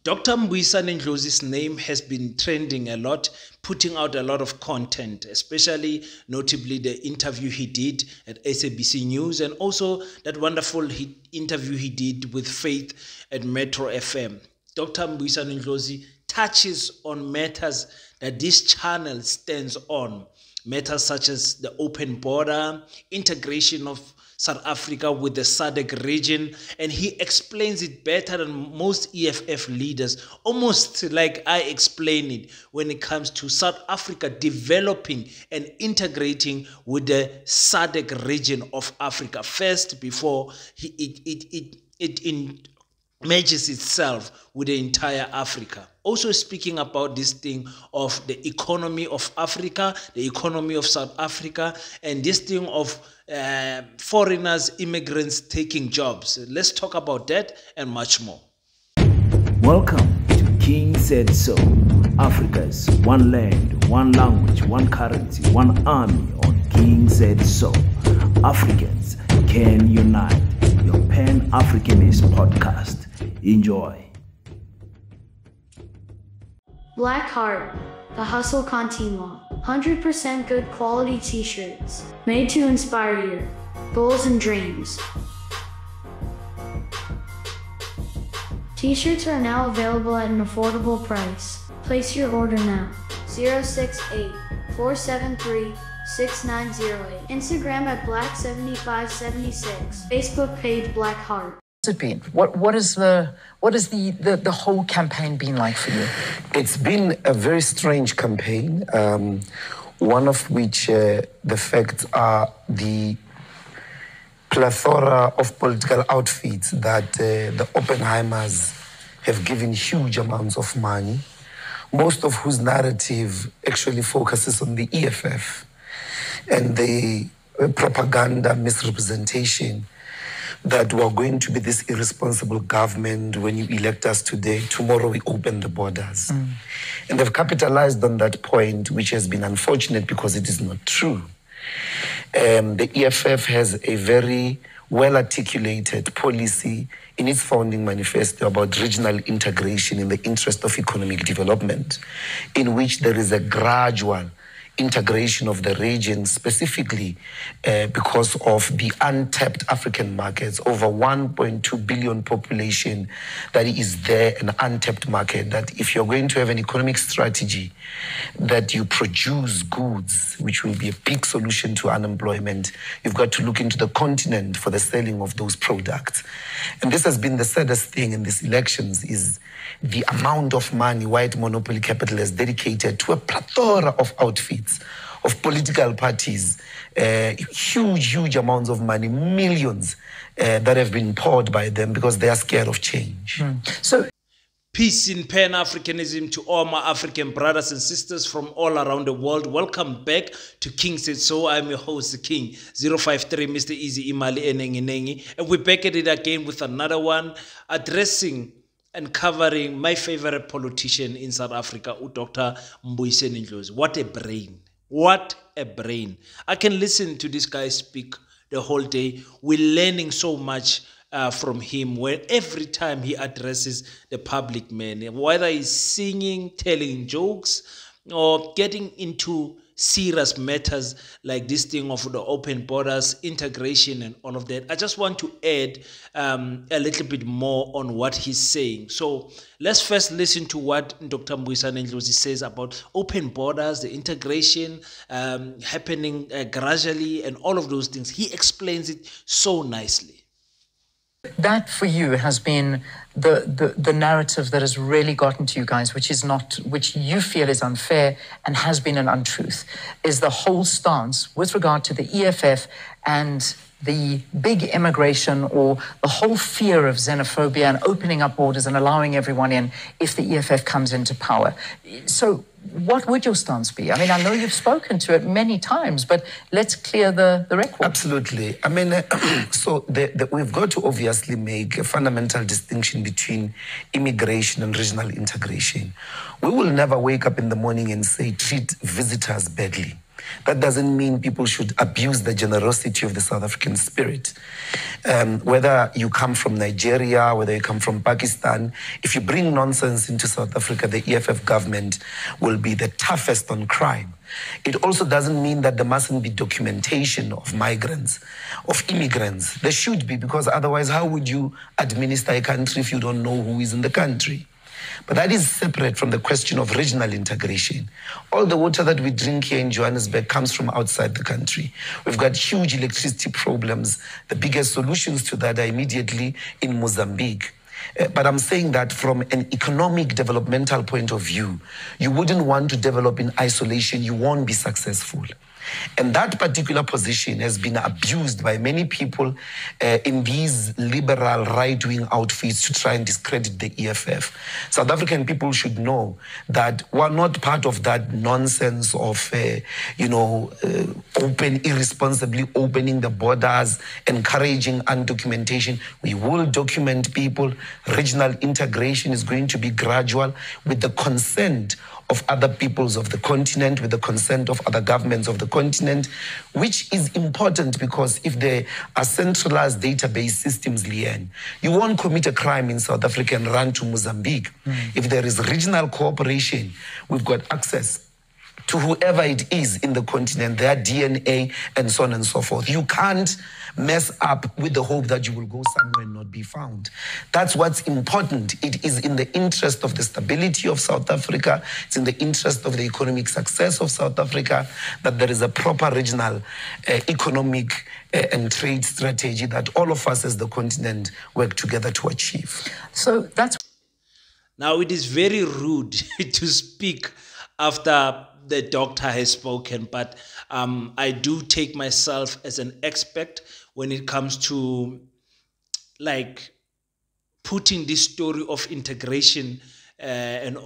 Dr. Mbuyiseni Ndlozi's name has been trending a lot, putting out a lot of content, especially notably the interview he did at SABC News and also that wonderful interview he did with Faith at Metro FM. Dr. Mbuyiseni Ndlozi touches on matters that this channel stands on, matters such as the open border, integration of South Africa with the SADC region, and he explains it better than most EFF leaders, almost like I explain it when it comes to South Africa developing and integrating with the SADC region of Africa first before it merges itself with the entire Africa. Also speaking about this thing of the economy of Africa, the economy of South Africa, and this thing of foreigners, immigrants taking jobs. Let's talk about that and much more. Welcome to King Said So, Africa's one land, one language, one currency, one army on King Said So. Africans can unite. Your Pan-Africanist podcast. Enjoy. Black Heart, the Hustle Continua. 100% good quality t-shirts, made to inspire your goals and dreams. T-shirts are now available at an affordable price. Place your order now. 068-473-6908. Instagram at Black7576. Facebook page Black Heart. It been? What is the whole campaign been like for you? It's been a very strange campaign, one of which the facts are the plethora of political outfits that the Oppenheimers have given huge amounts of money, most of whose narrative actually focuses on the EFF and the propaganda misrepresentation that we are going to be this irresponsible government. When you elect us today, tomorrow we open the borders. And they've capitalized on that point, which has been unfortunate because it is not true. The EFF has a very well-articulated policy in its founding manifesto about regional integration in the interest of economic development, in which there is a gradual integration of the region, specifically because of the untapped African markets, over 1.2 billion population that is there, an untapped market, that if you're going to have an economic strategy that you produce goods, which will be a big solution to unemployment, you've got to look into the continent for the selling of those products. And this has been the saddest thing in these elections, is the amount of money white monopoly capital has dedicated to a plethora of outfits, of political parties, huge amounts of money, millions that have been poured by them because they are scared of change. So, peace in Pan-Africanism to all my African brothers and sisters from all around the world. Welcome back to King Said So. I'm your host, the King, 053, Mr. Easy Imali Enengi. And we're back at it again with another one, addressing and covering my favorite politician in South Africa, Dr. Mbuyiseni Ndlozi. What a brain. What a brain. I can listen to this guy speak the whole day. We're learning so much from him where every time he addresses the public, man, whether he's singing, telling jokes, or getting into serious matters like this thing of the open borders, integration and all of that. I just want to add a little bit more on what he's saying. So let's first listen to what Dr. Mbuyiseni Ndlozi says about open borders, the integration happening gradually and all of those things. He explains it so nicely. That for you has been the narrative that has really gotten to you guys, which you feel is unfair and has been an untruth, is the whole stance with regard to the EFF and the big immigration, or the whole fear of xenophobia and opening up borders and allowing everyone in if the EFF comes into power. So what would your stance be? I mean, I know you've spoken to it many times, but let's clear the record. Absolutely. I mean, we've got to obviously make a fundamental distinction between immigration and regional integration. We will never wake up in the morning and say, treat visitors badly. That doesn't mean people should abuse the generosity of the South African spirit. Whether you come from Nigeria, whether you come from Pakistan, if you bring nonsense into South Africa, the EFF government will be the toughest on crime. It also doesn't mean that there mustn't be documentation of migrants, of immigrants. There should be, because otherwise how would you administer a country if you don't know who is in the country? But that is separate from the question of regional integration. All the water that we drink here in Johannesburg comes from outside the country. We've got huge electricity problems. The biggest solutions to that are immediately in Mozambique. But I'm saying that from an economic developmental point of view, you wouldn't want to develop in isolation. You won't be successful. And that particular position has been abused by many people in these liberal right-wing outfits to try and discredit the EFF. South African people should know that we're not part of that nonsense of, irresponsibly opening the borders, encouraging undocumentation. We will document people. Regional integration is going to be gradual with the consent of other peoples of the continent, with the consent of other governments of the continent, which is important because if there are centralized database systems, Leanne, you won't commit a crime in South Africa and run to Mozambique. If there is regional cooperation, we've got access to whoever it is in the continent, their DNA, and so on and so forth. You can't mess up with the hope that you will go somewhere and not be found. That's what's important. It is in the interest of the stability of South Africa, it's in the interest of the economic success of South Africa that there is a proper regional economic and trade strategy that all of us as the continent work together to achieve. So that's... Now, it is very rude to speak after the doctor has spoken, but I do take myself as an expert when it comes to like putting this story of integration and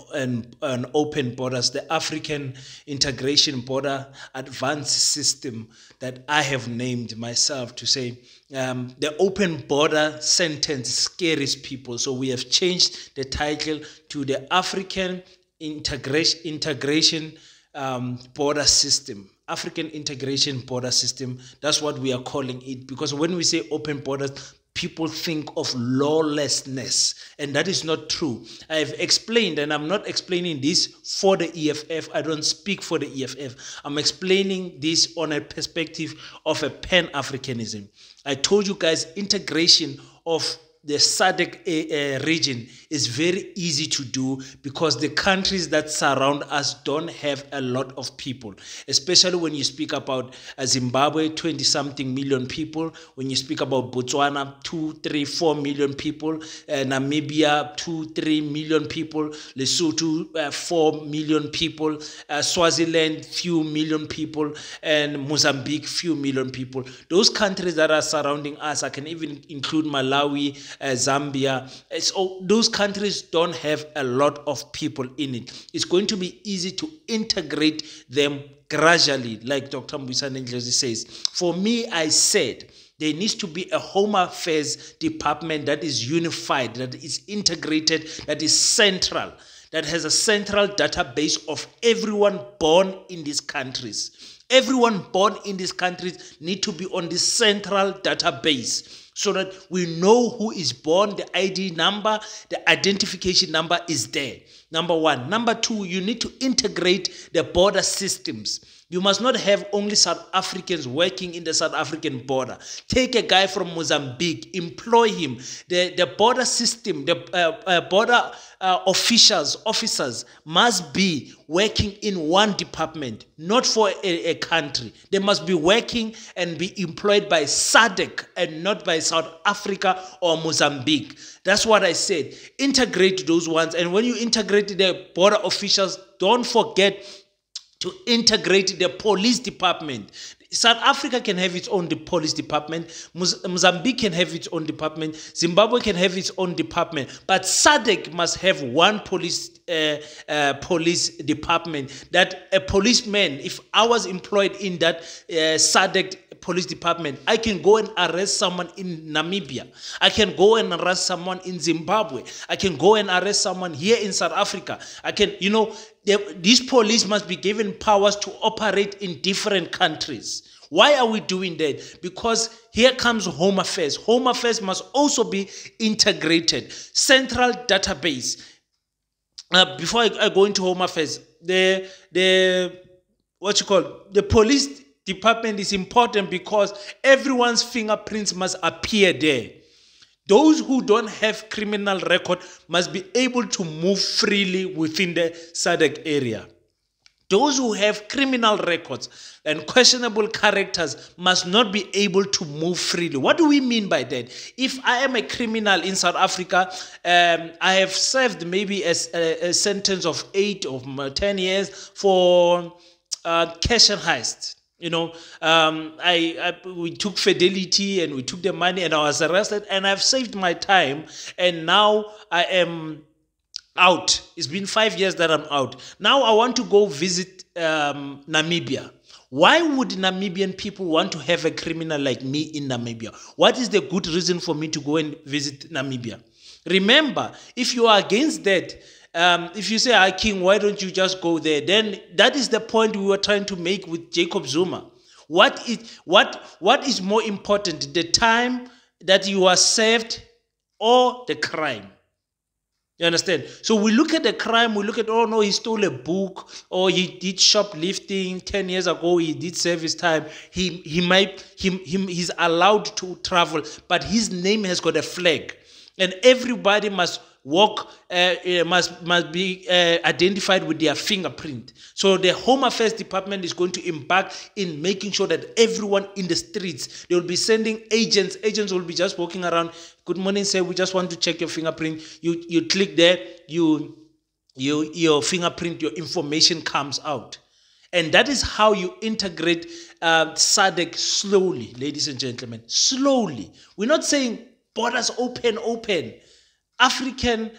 open borders, the African Integration Border Advanced System that I have named myself to say the open border sentence scares people. So we have changed the title to the African Integration Border System. African Integration Border System, that's what we are calling it, because when we say open borders, people think of lawlessness, and that is not true. I have explained, and I'm not explaining this for the EFF. I don't speak for the EFF. I'm explaining this on a perspective of a pan-Africanism. I told you guys integration of the SADC region is very easy to do because the countries that surround us don't have a lot of people, especially when you speak about Zimbabwe, 20-something million people. When you speak about Botswana, 2, 3, 4 million people, Namibia, 2, 3 million people, Lesotho, 4 million people, Swaziland, few million people, and Mozambique, few million people. Those countries that are surrounding us, I can even include Malawi, Zambia. So those countries don't have a lot of people in it. It's going to be easy to integrate them gradually, like Dr. Mbuyiseni Ndlozi says. For me, I said there needs to be a Home Affairs department that is unified, that is integrated, that is central, that has a central database of everyone born in these countries. Everyone born in these countries need to be on this central database, so that we know who is born, the ID number, the identification number is there. Number one. Number two, you need to integrate the border systems. You must not have only South Africans working in the South African border. Take a guy from Mozambique, employ him. The border system, the border officers must be working in one department, not for a country. They must be working and be employed by SADC and not by South Africa or Mozambique. That's what I said. Integrate those ones. And when you integrate the border officials, don't forget to integrate the police department. South Africa can have its own police department. Mozambique can have its own department. Zimbabwe can have its own department. But SADC must have one police department. That a policeman, if I was employed in that SADC police department. I can go and arrest someone in Namibia. I can go and arrest someone in Zimbabwe. I can go and arrest someone here in South Africa. I can, these police must be given powers to operate in different countries. Why are we doing that? Because here comes Home Affairs. Home Affairs must also be integrated. Central database. Before I go into Home Affairs, the police department is important because everyone's fingerprints must appear there. Those who don't have criminal record must be able to move freely within the SADC area. Those who have criminal records and questionable characters must not be able to move freely. What do we mean by that? If I am a criminal in South Africa, I have served maybe a sentence of 8 or 10 years for cash and heist. We took fidelity and we took the money and I was arrested and I've saved my time and now I am out. It's been 5 years that I'm out. Now I want to go visit Namibia. Why would Namibian people want to have a criminal like me in Namibia? What is the good reason for me to go and visit Namibia? Remember, if you are against that, if you say, King, why don't you just go there? Then that is the point we were trying to make with Jacob Zuma. What is more important, the time that you are served or the crime? You understand? So we look at the crime, we look at, oh no, he stole a book, or he did shoplifting 10 years ago, he did serve his time. He's allowed to travel, but his name has got a flag. And everybody must must be identified with their fingerprint. So the Home Affairs Department is going to embark in making sure that everyone in the streets, they will be sending agents. Agents will be just walking around. Good morning, sir. We just want to check your fingerprint. You click there. Your fingerprint, your information comes out. And that is how you integrate SADC slowly, ladies and gentlemen. Slowly. We're not saying borders open. African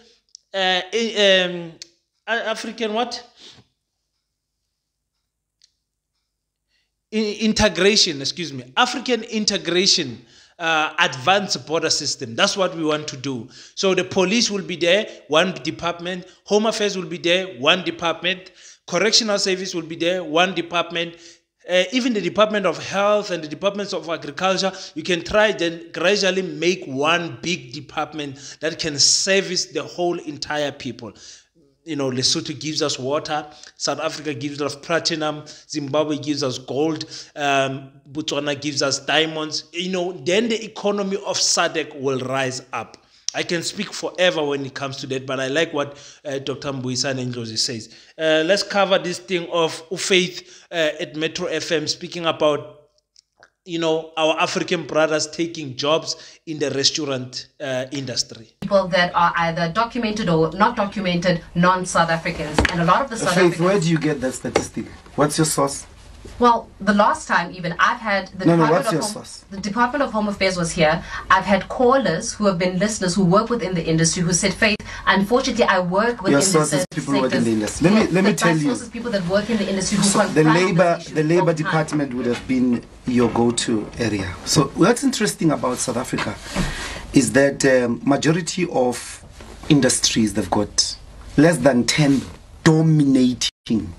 what? Integration, excuse me. African integration, advanced border system. That's what we want to do. So the police will be there, one department. Home Affairs will be there, one department. Correctional Service will be there, one department. Even the Department of Health and the Departments of Agriculture, you can try then gradually make one big department that can service the whole entire people. Lesotho gives us water, South Africa gives us platinum, Zimbabwe gives us gold, Botswana gives us diamonds. Then the economy of SADC will rise up. I can speak forever when it comes to that, but I like what Dr. Mbuyiseni Ndlozi says. Let's cover this thing of Faith at Metro FM, speaking about, our African brothers taking jobs in the restaurant industry. People that are either documented or not documented, non-South Africans. And a lot of the South Africans... Faith, where do you get that statistic? What's your source? Well, the last time even I've had the Department of Home Affairs was here. I've had callers who have been listeners who work within the industry who said, Faith, unfortunately I work within the people work in the industry. Let me tell you. People that work in the industry who the labor department would have been your go-to area. So what's interesting about South Africa is that majority of industries, they've got less than 10 dominating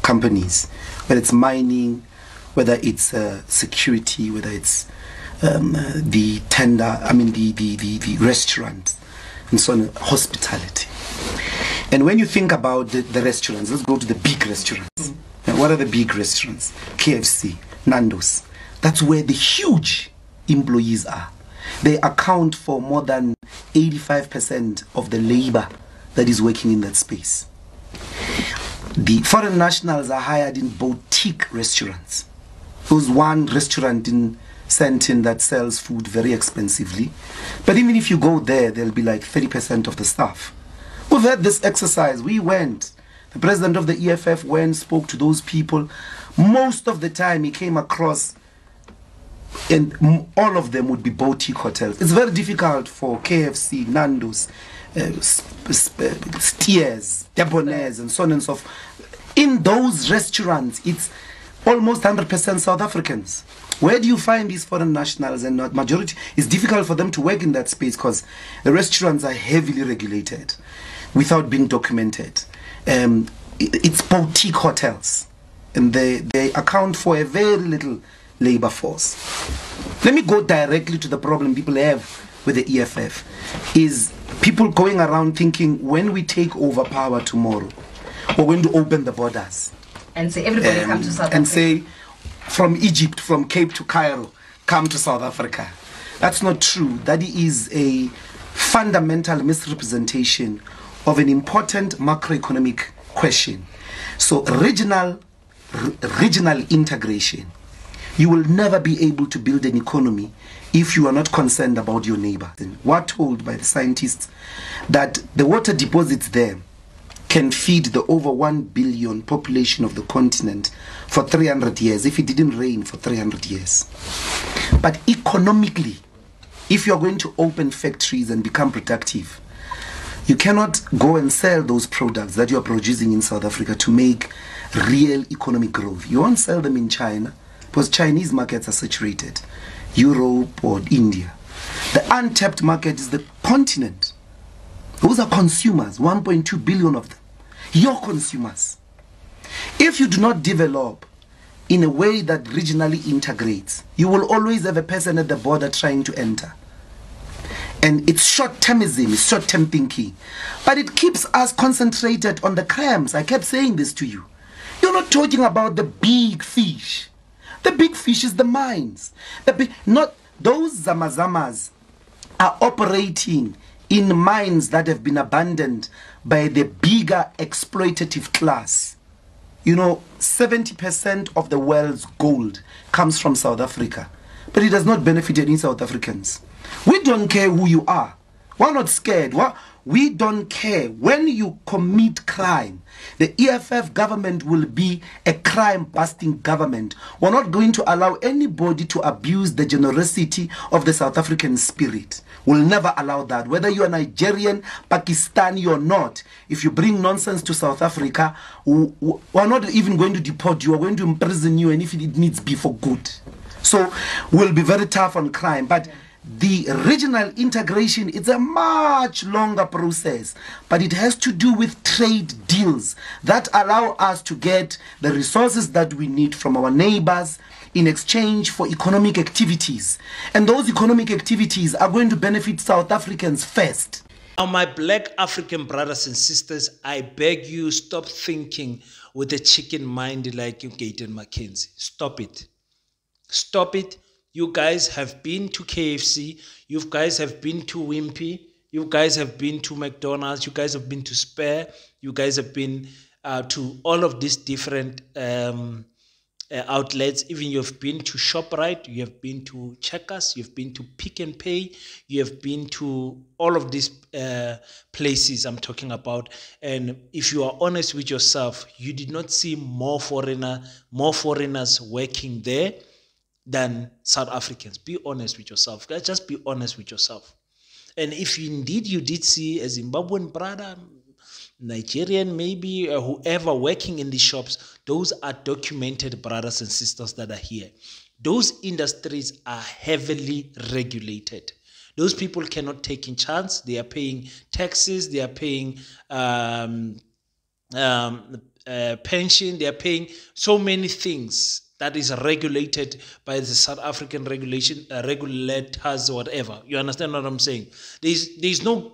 companies, whether it's mining, whether it's security, whether it's the restaurant, and so on, hospitality. And when you think about the restaurants, let's go to the big restaurants. And what are the big restaurants? KFC, Nando's. That's where the huge employees are. They account for more than 85% of the labor that is working in that space. The foreign nationals are hired in boutique restaurants. There's one restaurant in Sandton that sells food very expensively. But even if you go there, there'll be like 30% of the staff. We've had this exercise. We went. The president of the EFF went, spoke to those people. Most of the time he came across, and all of them would be boutique hotels. It's very difficult for KFC, Nando's, Steers, Debonair's, and so on and so forth. In those restaurants, it's almost 100% South Africans. Where do you find these foreign nationals? And not majority, it's difficult for them to work in that space because the restaurants are heavily regulated without being documented. It's boutique hotels, and they account for a very little labor force. Let me go directly to the problem people have with the EFF, is people going around thinking when we take over power tomorrow, we're going to open the borders. And say everybody come to South Africa. And say from Egypt, from Cape to Cairo, come to South Africa. That's not true. That is a fundamental misrepresentation of an important macroeconomic question. So regional integration. You will never be able to build an economy if you are not concerned about your neighbor. We're told by the scientists that the water deposits there can feed the over 1 billion population of the continent for 300 years if it didn't rain for 300 years. But economically, if you're going to open factories and become productive, you cannot go and sell those products that you're producing in South Africa to make real economic growth. You won't sell them in China because Chinese markets are saturated, Europe or India. The untapped market is the continent. Those are consumers, 1.2 billion of them. Your consumers. If you do not develop in a way that regionally integrates, you will always have a person at the border trying to enter. And it's short-termism, it's short-term thinking. But it keeps us concentrated on the crumbs. I kept saying this to you. You're not talking about the big fish. The big fish is the mines. Those zamazamas are operating in mines that have been abandoned by the bigger exploitative class. You know, 70% of the world's gold comes from South Africa, but it does not benefit any South Africans. We don't care who you are. We're not scared. We don't care. When you commit crime, the EFF government will be a crime-busting government. We're not going to allow anybody to abuse the generosity of the South African spirit. We'll never allow that. Whether you're Nigerian, Pakistani or not, if you bring nonsense to South Africa, we're not even going to deport you. We're going to imprison you, and if it needs be for good. So we'll be very tough on crime. But the regional integration is a much longer process, but it has to do with trade deals that allow us to get the resources that we need from our neighbors in exchange for economic activities. And those economic activities are going to benefit South Africans first. Now, my black African brothers and sisters, I beg you, stop thinking with a chicken mind like you, Gaten McKenzie. Stop it. Stop it. You guys have been to KFC. You guys have been to Wimpy. You guys have been to McDonald's. You guys have been to Spare. You guys have been to all of these different outlets. Even you've been to ShopRite. You have been to Checkers. You've been to Pick and Pay. You have been to all of these places I'm talking about. And if you are honest with yourself, you did not see more foreigners working there than South Africans. Be honest with yourself. Guys, just be honest with yourself. And if indeed you did see a Zimbabwean brother, Nigerian maybe, whoever working in the shops, those are documented brothers and sisters that are here. Those industries are heavily regulated. Those people cannot take in chance. They are paying taxes. They are paying pension. They are paying so many things that is regulated by the South African regulators or whatever. You understand what I'm saying? There's no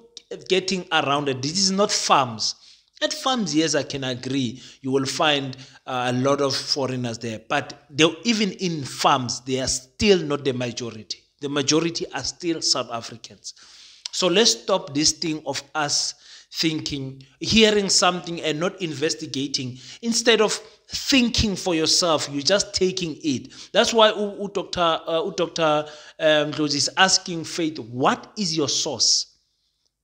getting around it. This is not farms. At farms, yes, I can agree. You will find a lot of foreigners there. But even in farms, they are still not the majority. The majority are still South Africans. So let's stop this thing of us thinking, hearing something and not investigating. Instead of thinking for yourself, you're just taking it. That's why Dr. Ndlozi is asking Faith, what is your source?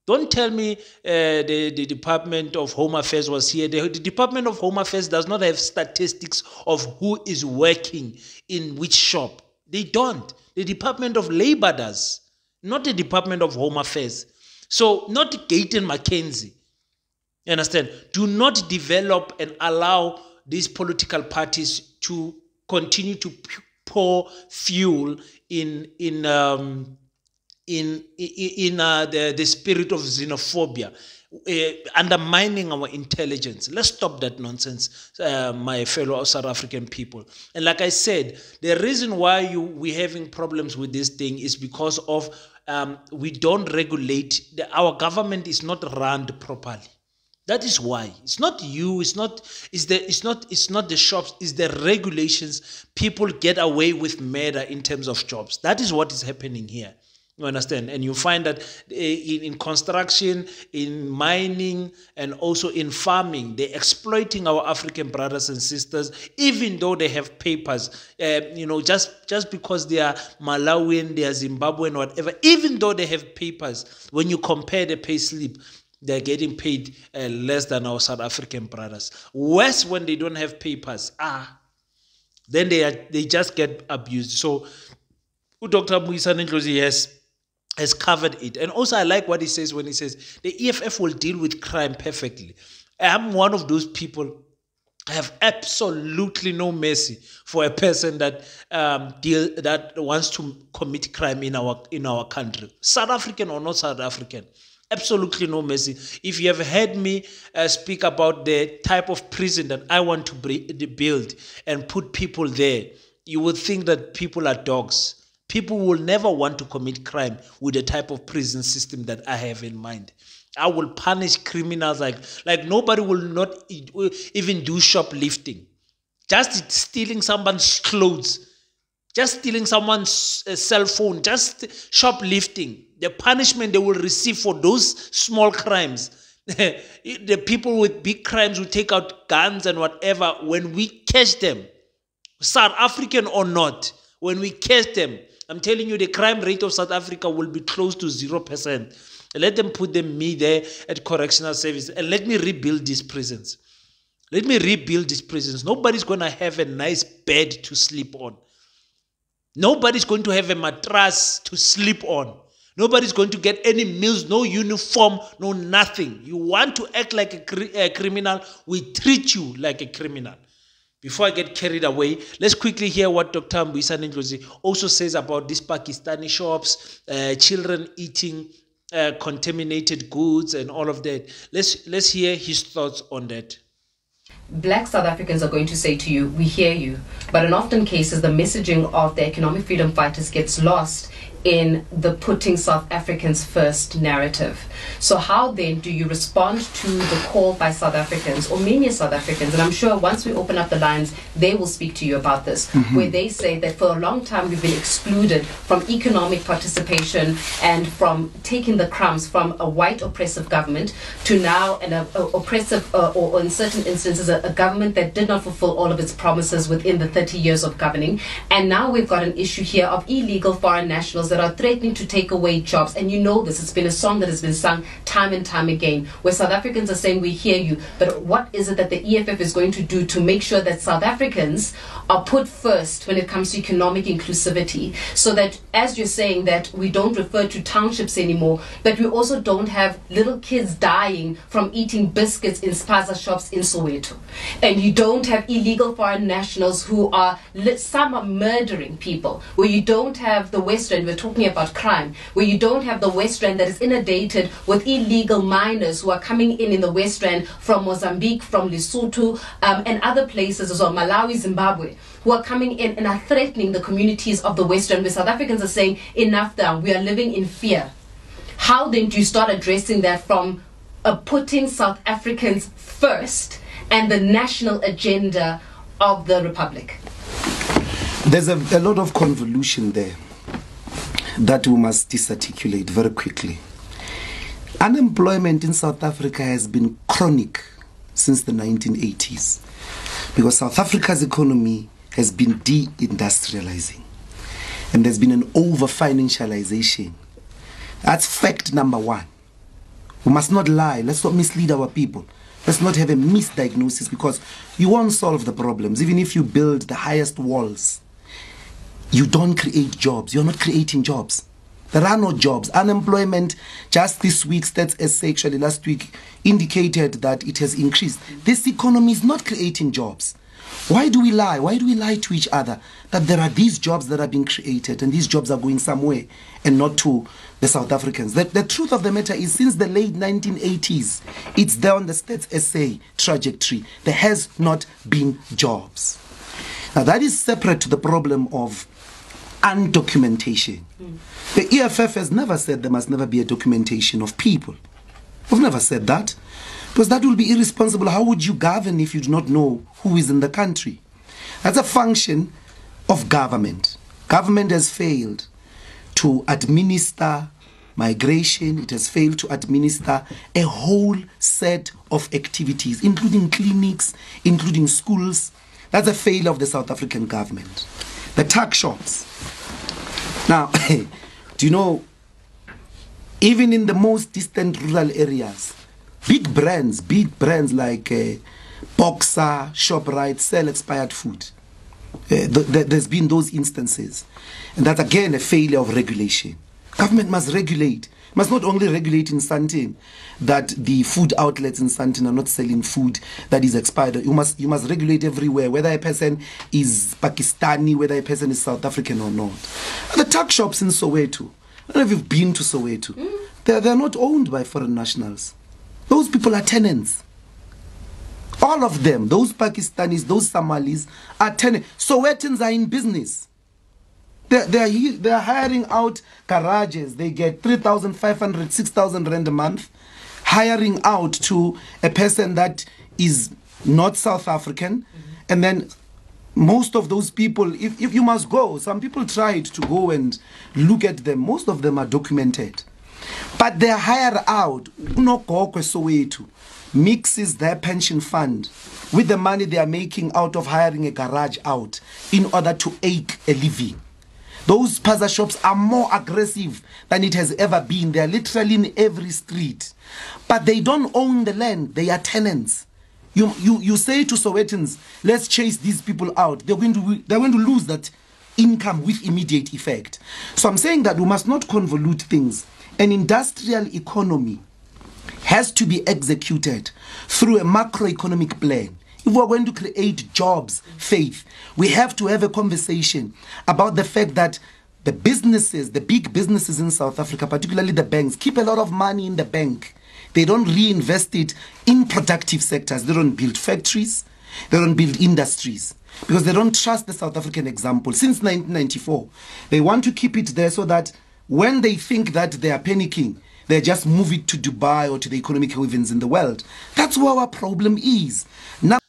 Don't tell me the Department of Home Affairs was here. The Department of Home Affairs does not have statistics of who is working in which shop. They don't. The Department of Labor does, not the Department of Home Affairs. So not Gaten McKenzie. You understand? Do not develop and allow these political parties to continue to pour fuel in the spirit of xenophobia, undermining our intelligence. Let's stop that nonsense, my fellow South African people. And like I said, the reason why we're having problems with this thing is because of we don't regulate. Our government is not run properly. That is why. It's not you. It's not the shops. It's the regulations. People get away with murder in terms of jobs. That is what is happening here. You understand? And you find that in construction, in mining, and also in farming, they're exploiting our African brothers and sisters, even though they have papers. Just because they are Malawian, they are Zimbabwean, whatever, even though they have papers, when you compare the pay slip, they're getting paid less than our South African brothers. Worse when they don't have papers. Then they just get abused. So Dr. Mbuyiseni Ndlozi has covered it. And also I like what he says when he says the EFF will deal with crime perfectly. I'm one of those people. I have absolutely no mercy for a person that wants to commit crime in our country, South African or not South African. Absolutely no mercy. If you have heard me speak about the type of prison that I want to build and put people there, you would think that people are dogs. People will never want to commit crime with the type of prison system that I have in mind. I will punish criminals like nobody will not even do shoplifting. Just stealing someone's clothes, just stealing someone's cell phone, just shoplifting. The punishment they will receive for those small crimes. The people with big crimes will take out guns and whatever. When we catch them, South African or not, when we catch them, I'm telling you, the crime rate of South Africa will be close to 0%. Let them put me there at correctional service and let me rebuild these prisons. Let me rebuild these prisons. Nobody's going to have a nice bed to sleep on. Nobody's going to have a mattress to sleep on. Nobody's going to get any meals, no uniform, no nothing. You want to act like a criminal, we treat you like a criminal. Before I get carried away, let's quickly hear what Dr. Mbuyiseni Ndlozi also says about these Pakistani shops, children eating contaminated goods and all of that. Let's hear his thoughts on that. Black South Africans are going to say to you, we hear you. But in often cases, the messaging of the economic freedom fighters gets lost in the putting South Africans first narrative. So how then do you respond to the call by South Africans, or many South Africans, and I'm sure once we open up the lines, they will speak to you about this, where they say that for a long time we've been excluded from economic participation and from taking the crumbs from a white oppressive government to now an oppressive, or in certain instances, a government that did not fulfill all of its promises within the 30 years of governing. And now we've got an issue here of illegal foreign nationals that are threatening to take away jobs. And you know this, it's been a song that has been sung time and time again, where South Africans are saying, we hear you, but what is it that the EFF is going to do to make sure that South Africans are put first when it comes to economic inclusivity, so that, as you're saying, that we don't refer to townships anymore, but we also don't have little kids dying from eating biscuits in spaza shops in Soweto, and you don't have illegal foreign nationals who are, some are murdering people, where you don't have the West Rand, we're talking about crime, where you don't have the West Rand that is inundated with illegal miners who are coming in the West Rand from Mozambique, from Lesotho, and other places as well, Malawi, Zimbabwe, who are coming in and are threatening the communities of the West Rand, where South Africans are saying, enough now, we are living in fear. How then do you start addressing that from putting South Africans first and the national agenda of the Republic? There's a lot of convolution there that we must disarticulate very quickly. Unemployment in South Africa has been chronic since the 1980s because South Africa's economy has been de-industrializing and there's been an over-financialization. That's fact number one. We must not lie. Let's not mislead our people. Let's not have a misdiagnosis, because you won't solve the problems. Even if you build the highest walls, you don't create jobs. You're not creating jobs. There are no jobs. Unemployment, just this week, Stats SA actually last week indicated that it has increased. This economy is not creating jobs. Why do we lie? Why do we lie to each other that there are these jobs that are being created and these jobs are going somewhere and not to the South Africans? The truth of the matter is, since the late 1980s, it's there on the Stats SA trajectory. There has not been jobs. Now, that is separate to the problem of undocumentation. The EFF has never said there must never be a documentation of people. We've never said that, because that will be irresponsible. How would you govern if you do not know who is in the country? That's a function of government. Government has failed to administer migration. It has failed to administer a whole set of activities, including clinics, including schools. That's a failure of the South African government. The tuck shops. Now, do you know, even in the most distant rural areas, big brands like Boxer, ShopRite sell expired food. There's been those instances. And that's again a failure of regulation. Government must regulate. Must not only regulate in Sandton that the food outlets in Sandton are not selling food that is expired. You must regulate everywhere, whether a person is Pakistani, whether a person is South African or not. The tuck shops in Soweto, I don't know if you've been to Soweto. They're not owned by foreign nationals. Those people are tenants. All of them, those Pakistanis, those Somalis, are tenants. Sowetans are in business. They're hiring out garages. They get 3,500, 6,000 rand a month, hiring out to a person that is not South African. And then most of those people, if you must go, some people tried to go and look at them. Most of them are documented. But they're hired out. Unogokwe Soweto mixes their pension fund with the money they are making out of hiring a garage out in order to eke a living. Those Paza shops are more aggressive than it has ever been. They are literally in every street. But they don't own the land. They are tenants. You say to Sowetans, let's chase these people out. They're going to lose that income with immediate effect. So I'm saying that we must not convolute things. An industrial economy has to be executed through a macroeconomic plan. If we're going to create jobs, Faith, we have to have a conversation about the fact that the businesses, the big businesses in South Africa, particularly the banks, keep a lot of money in the bank. They don't reinvest it in productive sectors. They don't build factories. They don't build industries because they don't trust the South African example. Since 1994, they want to keep it there so that when they think that they are panicking, they just move it to Dubai or to the economic havens in the world. That's where our problem is. Now,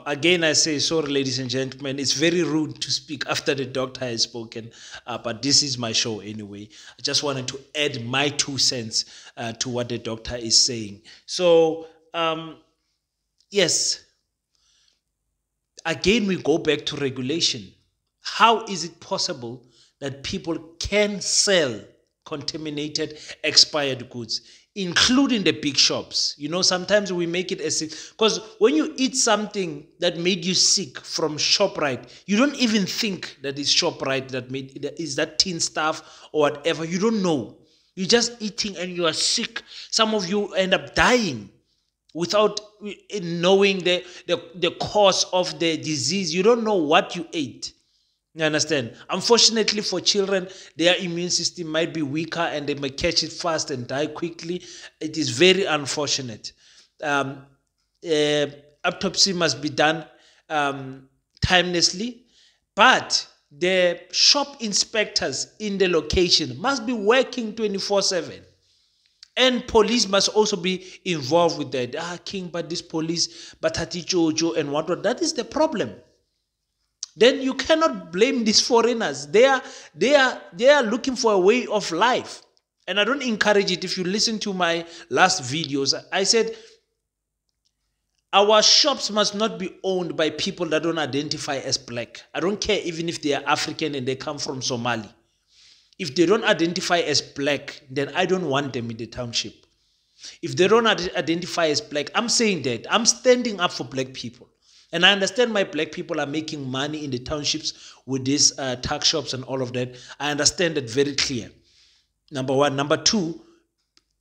again, I say sorry, ladies and gentlemen. It's very rude to speak after the doctor has spoken, but this is my show anyway. I just wanted to add my 2 cents to what the doctor is saying. So, yes, again, we go back to regulation. How is it possible that people can sell contaminated, expired goods, including the big shops? You know, sometimes we make it as if, because when you eat something that made you sick from ShopRite, you don't even think that it's ShopRite that made it, is that tin stuff or whatever. You don't know. You're just eating and you are sick. Some of you end up dying without knowing the cause of the disease. You don't know what you ate. You understand? Unfortunately for children, their immune system might be weaker and they may catch it fast and die quickly. It is very unfortunate. Autopsy must be done timelessly, but the shop inspectors in the location must be working 24/7. And police must also be involved with that. King, but this police, but Hati Jojo and what. That is the problem. Then you cannot blame these foreigners. They are looking for a way of life. And I don't encourage it. If you listen to my last videos, I said our shops must not be owned by people that don't identify as black. I don't care even if they are African and they come from Somali. If they don't identify as black, then I don't want them in the township. If they don't identify as black, I'm saying that. I'm standing up for black people. And I understand my black people are making money in the townships with these tuck shops and all of that. I understand that very clear. Number one. Number two,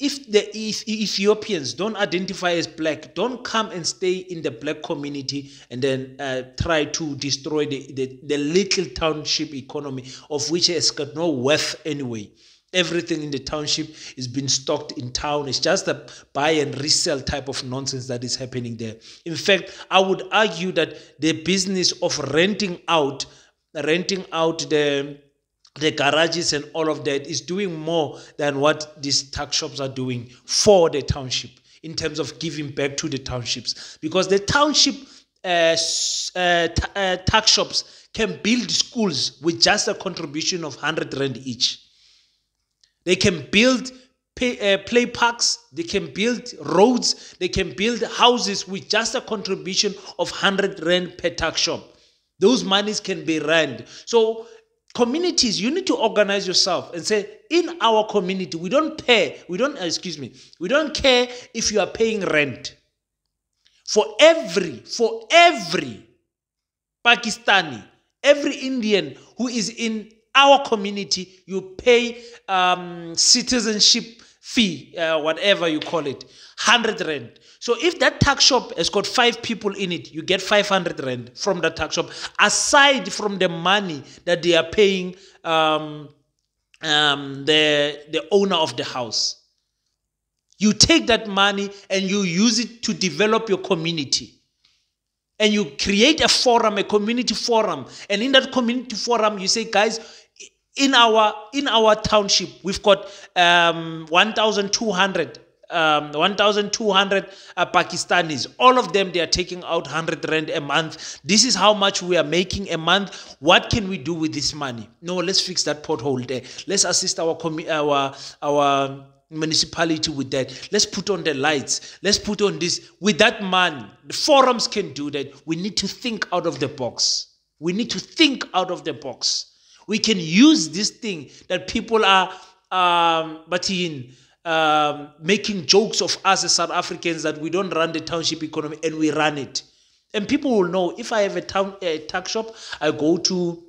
if the Ethiopians don't identify as black, don't come and stay in the black community and then try to destroy the little township economy, of which has got no worth anyway. Everything in the township is being stocked in town. It's just a buy and resell type of nonsense that is happening there. In fact, I would argue that the business of renting out the garages and all of that is doing more than what these tuck shops are doing for the township in terms of giving back to the townships. Because the township tuck shops can build schools with just a contribution of 100 Rand each. They can build play parks, they can build roads, they can build houses with just a contribution of 100 Rand per tuck shop. Those monies can be rent. So communities, you need to organize yourself and say, in our community, we don't care if you are paying rent. For every Pakistani, every Indian who is in our community, you pay citizenship fee, whatever you call it, 100 Rand. So if that tuck shop has got 5 people in it, you get 500 Rand from that tuck shop, aside from the money that they are paying the owner of the house. You take that money and you use it to develop your community. And you create a forum, a community forum. And in that community forum, you say, guys, in our township, we've got 1,200 Pakistanis. All of them, they are taking out 100 Rand a month. This is how much we are making a month. What can we do with this money? No, let's fix that pothole there. Let's assist our municipality with that. Let's put on the lights. Let's put on this. With that money, the forums can do that. We need to think out of the box. We need to think out of the box. We can use this thing that people are making jokes of us as South Africans, that we don't run the township economy, and we run it. And people will know, if I have a tuck shop, I go to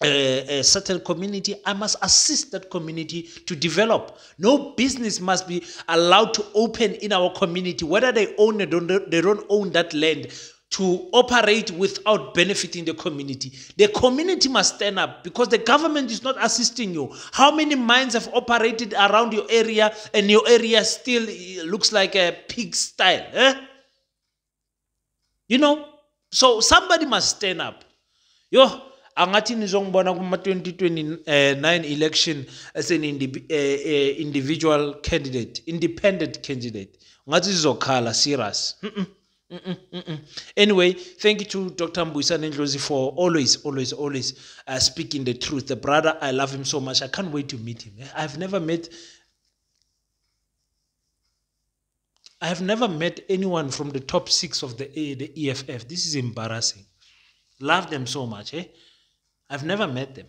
a certain community, I must assist that community to develop. No business must be allowed to open in our community, whether they own it or they don't own that land, to operate without benefiting the community. The community must stand up, because the government is not assisting you. How many mines have operated around your area, and your area still looks like a pigsty? You know, so somebody must stand up. Angathi nizongibona kuma 2029 election as an individual candidate, independent candidate. Ngathi zizokhala serious. Anyway, thank you to Dr. Mbuyiseni Ndlozi for always speaking the truth. The brother, I love him so much. I can't wait to meet him. I have never met anyone from the top 6 of the EFF. This is embarrassing. Love them so much. I've never met them.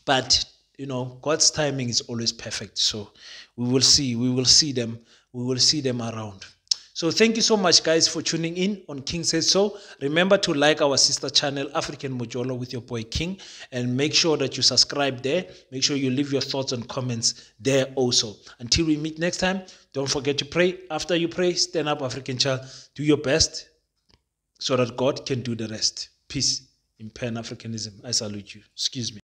But, you know, God's timing is always perfect. So we will see them around. So thank you so much, guys, for tuning in on King Says So. Remember to like our sister channel, African Mojolo, with your boy King, and make sure that you subscribe there. Make sure you leave your thoughts and comments there also. Until we meet next time, don't forget to pray. After you pray, stand up, African child. Do your best so that God can do the rest. Peace in Pan-Africanism. I salute you. Excuse me.